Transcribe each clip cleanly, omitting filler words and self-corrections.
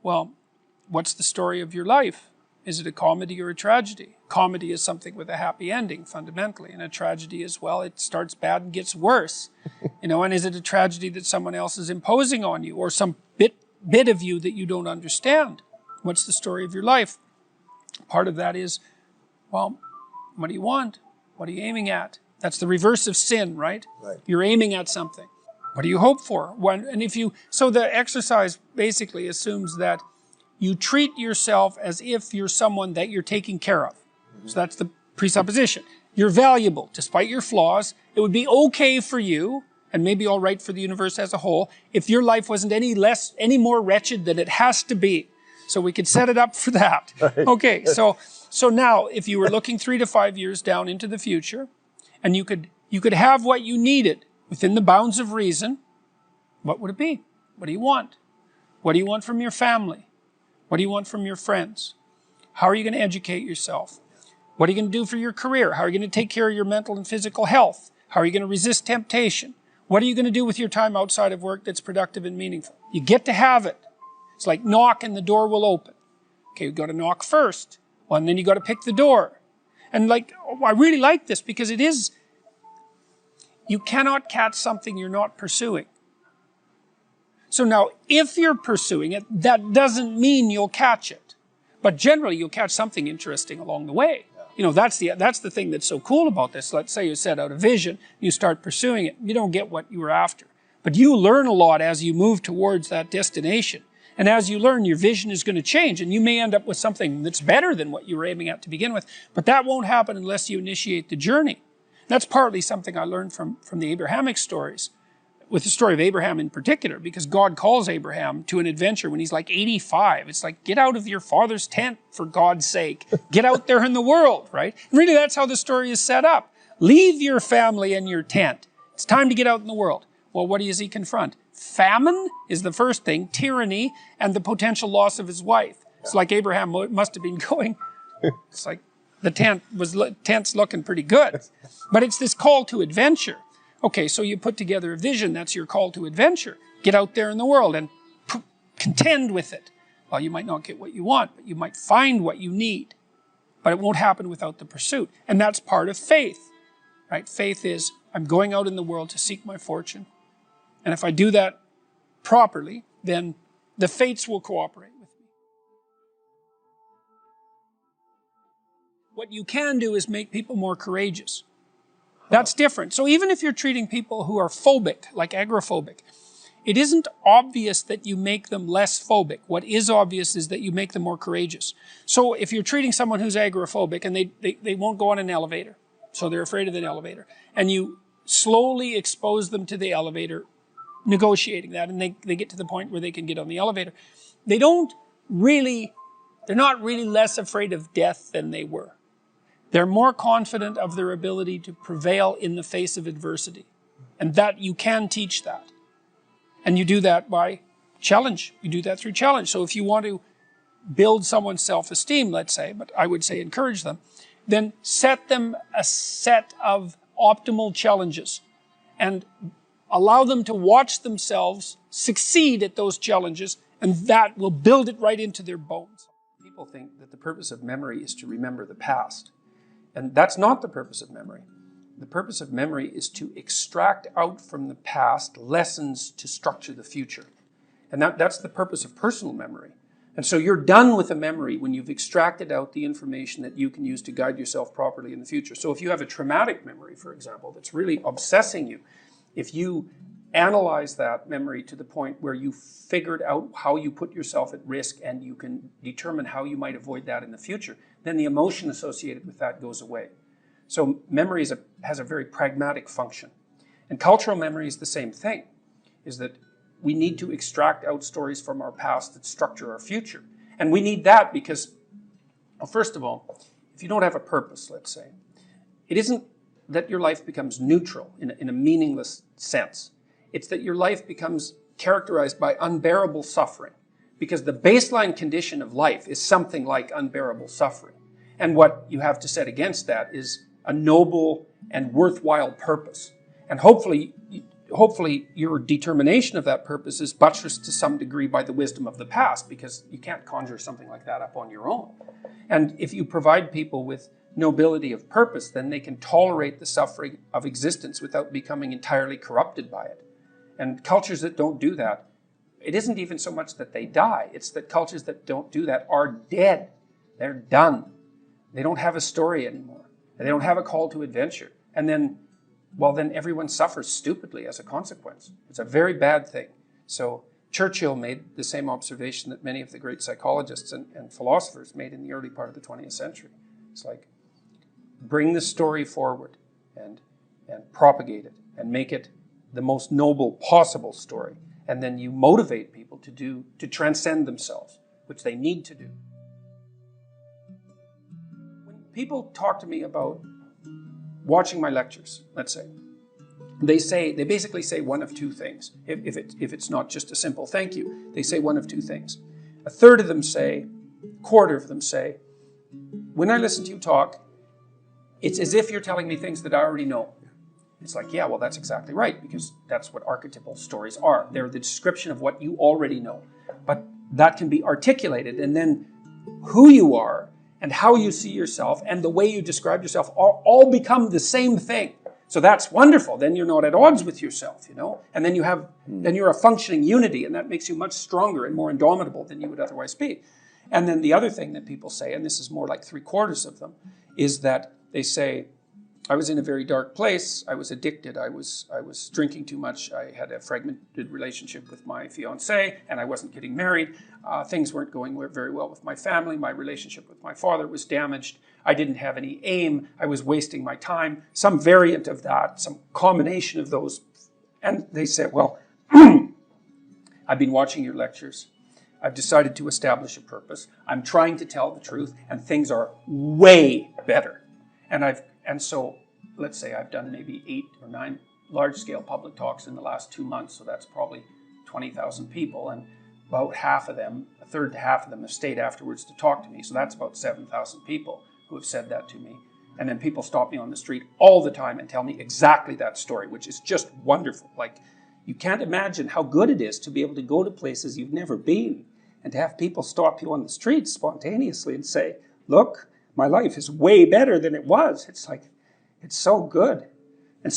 Well, what's the story of your life? Is it a comedy or a tragedy? Comedy is something with a happy ending, fundamentally, and a tragedy as well. It starts bad and gets worse. And is it a tragedy that someone else is imposing on you, or some bit of you that you don't understand? What's the story of your life? Part of that is, well, what do you want? What are you aiming at? That's the reverse of sin, right? Right. You're aiming at something. What do you hope for? So the exercise basically assumes that you treat yourself as if you're someone that you're taking care of. So that's the presupposition. You're valuable, despite your flaws. It would be okay for you, and maybe all right for the universe as a whole, if your life wasn't any more wretched than it has to be. So we could set it up for that. Right. Okay, so now, if you were looking 3 to 5 years down into the future, and you could have what you needed within the bounds of reason, what would it be? What do you want? What do you want from your family? What do you want from your friends? How are you going to educate yourself? What are you going to do for your career? How are you going to take care of your mental and physical health? How are you going to resist temptation? What are you going to do with your time outside of work that's productive and meaningful? You get to have it. It's like knock and the door will open. Okay, you've got to knock first. Well, and then you got to pick the door. And I really like this because it is, you cannot catch something you're not pursuing. So now, if you're pursuing it, that doesn't mean you'll catch it. But generally, you'll catch something interesting along the way. That's the thing that's so cool about this. Let's say you set out a vision, you start pursuing it. You don't get what you were after. But you learn a lot as you move towards that destination. And as you learn, your vision is going to change, and you may end up with something that's better than what you were aiming at to begin with. But that won't happen unless you initiate the journey. That's partly something I learned from the Abrahamic stories, with the story of Abraham in particular, because God calls Abraham to an adventure when he's like 85. It's like, get out of your father's tent, for God's sake. Get out there in the world, right? And really, that's how the story is set up. Leave your family and your tent. It's time to get out in the world. Well, what does he confront? Famine is the first thing, tyranny, and the potential loss of his wife. It's like Abraham must have been going, it's like the tent's looking pretty good. But it's this call to adventure. Okay, so you put together a vision, that's your call to adventure. Get out there in the world and contend with it. Well, you might not get what you want, but you might find what you need. But it won't happen without the pursuit. And that's part of faith, right? Faith is, I'm going out in the world to seek my fortune. And if I do that properly, then the fates will cooperate with me. What you can do is make people more courageous. That's different. So even if you're treating people who are phobic, like agoraphobic, it isn't obvious that you make them less phobic. What is obvious is that you make them more courageous. So if you're treating someone who's agoraphobic and they won't go on an elevator, so they're afraid of an elevator, and you slowly expose them to the elevator, negotiating that, and they get to the point where they can get on the elevator, they're not really less afraid of death than they were. They're more confident of their ability to prevail in the face of adversity. And that you can teach that. And you do that by challenge. You do that through challenge. So if you want to build someone's self-esteem, let's say, but I would say encourage them, then set them a set of optimal challenges and allow them to watch themselves succeed at those challenges, and that will build it right into their bones. People think that the purpose of memory is to remember the past. And that's not the purpose of memory. The purpose of memory is to extract out from the past lessons to structure the future. And that's the purpose of personal memory. And so you're done with a memory when you've extracted out the information that you can use to guide yourself properly in the future. So if you have a traumatic memory, for example, that's really obsessing you, if you analyze that memory to the point where you figured out how you put yourself at risk and you can determine how you might avoid that in the future, then the emotion associated with that goes away. So memory has a very pragmatic function. And cultural memory is the same thing, is that we need to extract out stories from our past that structure our future. And we need that because, well, first of all, if you don't have a purpose, let's say, it isn't that your life becomes neutral in a meaningless sense. It's that your life becomes characterized by unbearable suffering, because the baseline condition of life is something like unbearable suffering. And what you have to set against that is a noble and worthwhile purpose. And hopefully hopefully your determination of that purpose is buttressed to some degree by the wisdom of the past, because you can't conjure something like that up on your own. And if you provide people with nobility of purpose, then they can tolerate the suffering of existence without becoming entirely corrupted by it. And cultures that don't do that, it isn't even so much that they die, it's that cultures that don't do that are dead. They're done. They don't have a story anymore. They don't have a call to adventure. And then, well, then everyone suffers stupidly as a consequence. It's a very bad thing. So Churchill made the same observation that many of the great psychologists and philosophers made in the early part of the 20th century. It's like, bring the story forward and propagate it and make it the most noble possible story. And then you motivate people to transcend themselves, which they need to do. When people talk to me about watching my lectures, let's say, they basically say one of two things. If it's not just a simple thank you, they say one of two things. A third of them say, quarter of them say, when I listen to you talk, it's as if you're telling me things that I already know. It's like, yeah, well, that's exactly right, because that's what archetypal stories are. They're the description of what you already know. But that can be articulated, and then who you are and how you see yourself and the way you describe yourself all become the same thing. So that's wonderful. Then you're not at odds with yourself, and then you're a functioning unity, and that makes you much stronger and more indomitable than you would otherwise be. And then the other thing that people say, and this is more like 3/4 of them, is that they say, I was in a very dark place. I was addicted. I was drinking too much. I had a fragmented relationship with my fiancée, and I wasn't getting married. Things weren't going very well with my family. My relationship with my father was damaged. I didn't have any aim. I was wasting my time. Some variant of that, some combination of those. And they said, well, I've been watching your lectures. I've decided to establish a purpose. I'm trying to tell the truth, and things are way better. And so, let's say I've done maybe 8 or 9 large-scale public talks in the last 2 months, so that's probably 20,000 people, and about half of them, a third to half of them, have stayed afterwards to talk to me, so that's about 7,000 people who have said that to me. And then people stop me on the street all the time and tell me exactly that story, which is just wonderful. Like, you can't imagine how good it is to be able to go to places you've never been and to have people stop you on the street spontaneously and say, look, my life is way better than it was. It's like, it's so good. And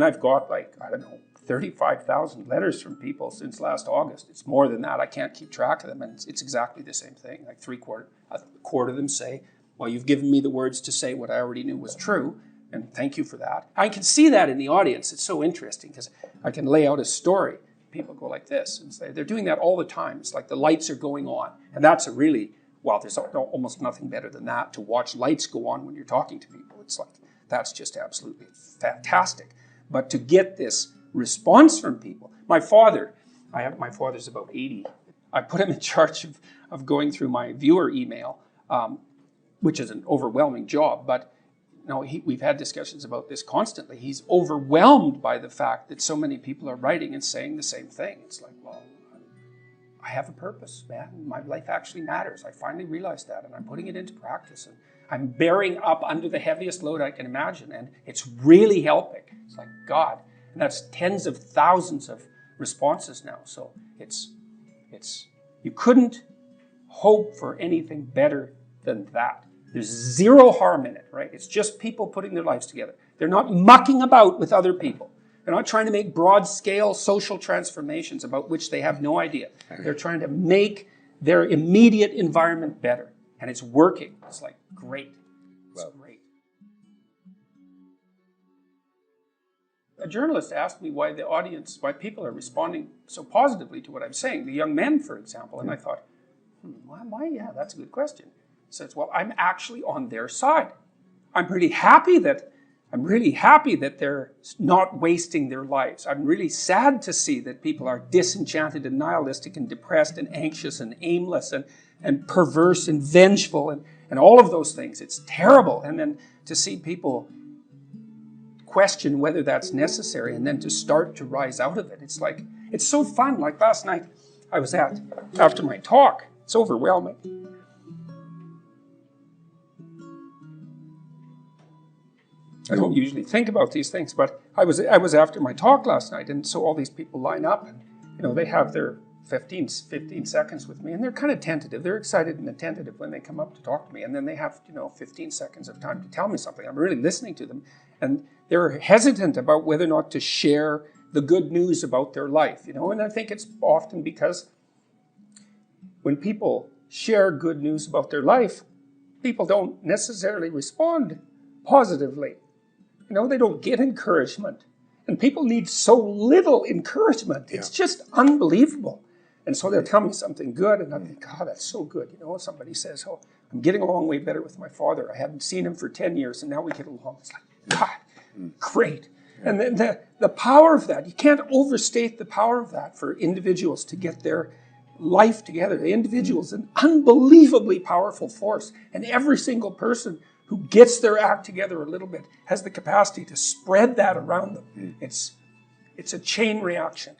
I've got 35,000 letters from people since last August. It's more than that. I can't keep track of them. And it's exactly the same thing. Like a quarter of them say, well, you've given me the words to say what I already knew was true. And thank you for that. I can see that in the audience. It's so interesting because I can lay out a story. People go like this and say, they're doing that all the time. It's like the lights are going on. And that's a really, well, there's almost nothing better than that, to watch lights go on when you're talking to people. It's like, that's just absolutely fantastic. But to get this response from people, my father's about 80. I put him in charge of going through my viewer email, which is an overwhelming job, but we've had discussions about this constantly. He's overwhelmed by the fact that so many people are writing and saying the same thing. It's like, well, I have a purpose, man. My life actually matters. I finally realized that, and I'm putting it into practice. And I'm bearing up under the heaviest load I can imagine, and it's really helping. It's like, God. And that's tens of thousands of responses now. So it's you couldn't hope for anything better than that. There's zero harm in it, right? It's just people putting their lives together. They're not mucking about with other people. They're not trying to make broad-scale social transformations about which they have no idea. They're trying to make their immediate environment better. And it's working. It's like, great. It's great. A journalist asked me why people are responding so positively to what I'm saying. The young men, for example. And I thought, why? Yeah, that's a good question. He says, well, I'm actually on their side. I'm really happy that they're not wasting their lives. I'm really sad to see that people are disenchanted and nihilistic and depressed and anxious and aimless and perverse and vengeful and all of those things. It's terrible. And then to see people question whether that's necessary and then to start to rise out of it. It's like, it's so fun. Like last night I was after my talk. It's overwhelming. I don't usually think about these things, but I was after my talk last night, and so all these people line up, and they have their 15 seconds with me, and they're kind of tentative. They're excited and tentative when they come up to talk to me, and then they have 15 seconds of time to tell me something. I'm really listening to them, and they're hesitant about whether or not to share the good news about their life. And I think it's often because when people share good news about their life, people don't necessarily respond positively. They don't get encouragement. And people need so little encouragement. It's just unbelievable. And so they'll tell me something good, and I think, God, that's so good. Somebody says, oh, I'm getting along way better with my father. I haven't seen him for 10 years, and now we get along. It's like, God, great. And then the power of that, you can't overstate the power of that for individuals to get their life together. The individual is an unbelievably powerful force, and every single person who gets their act together a little bit has the capacity to spread that around them. It's a chain reaction.